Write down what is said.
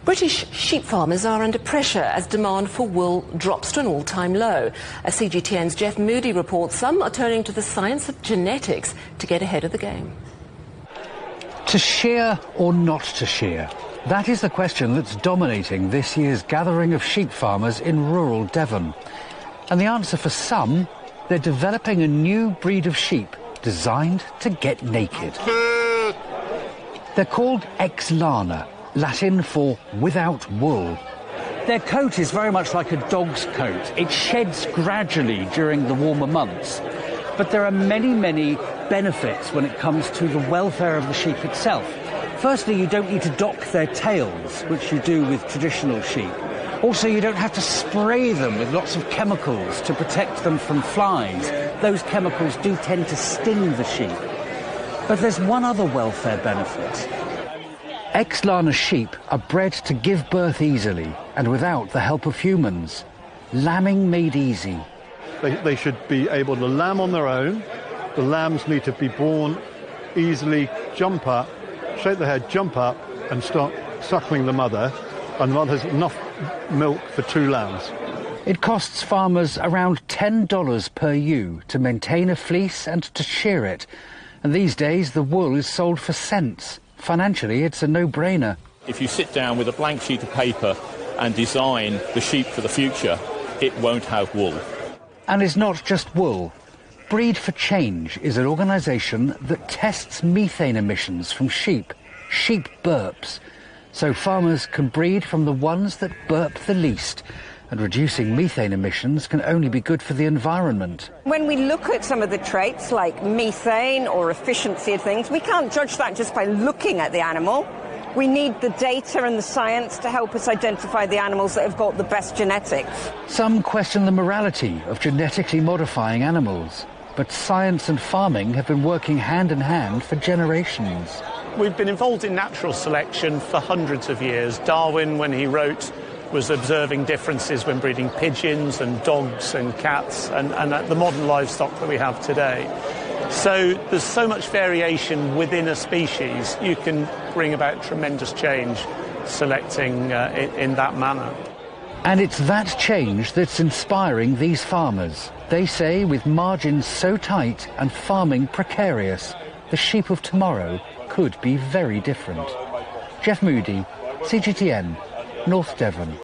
British sheep farmers are under pressure as demand for wool drops to an all-time low. As CGTN's Jeff Moody reports, some are turning to the science of genetics to get ahead of the game. To shear or not to shear? That is the question that's dominating this year's gathering of sheep farmers in rural Devon. And the answer for some, they're developing a new breed of sheep designed to get naked. They're called ex-lana, Latin for without wool. Their coat is very much like a dog's coat. It sheds gradually during the warmer months. But there are many, many benefits when it comes to the welfare of the sheep itself. Firstly, you don't need to dock their tails, which you do with traditional sheep. Also, you don't have to spray them with lots of chemicals to protect them from flies. Those chemicals do tend to sting the sheep. But there's one other welfare benefit. Ex-lana sheep are bred to give birth easily and without the help of humans. Lambing made easy. They should be able to lamb on their own. The lambs need to be born easily, jump up, shake their head, jump up and start suckling the mother, and the mother has enough milk for 2 lambs. It costs farmers around $10 per ewe to maintain a fleece and to shear it. And these days the wool is sold for cents. Financially, it's a no-brainer. If you sit down with a blank sheet of paper and design the sheep for the future, it won't have wool. And it's not just wool. Breed for Change is an organisation that tests methane emissions from sheep burps, so farmers can breed from the ones that burp the least. And reducing methane emissions can only be good for the environment. When we look at some of the traits like methane or efficiency of things, we can't judge that just by looking at the animal. We need the data and the science to help us identify the animals that have got the best genetics. Some question the morality of genetically modifying animals, but science and farming have been working hand in hand for generations. We've been involved in natural selection for hundreds of years. Darwin, when he wrote, was observing differences when breeding pigeons and dogs and cats and the modern livestock that we have today. So there's so much variation within a species, you can bring about tremendous change selecting in that manner. And it's that change that's inspiring these farmers. They say with margins so tight and farming precarious, the sheep of tomorrow could be very different. Jeff Moody, CGTN, North Devon.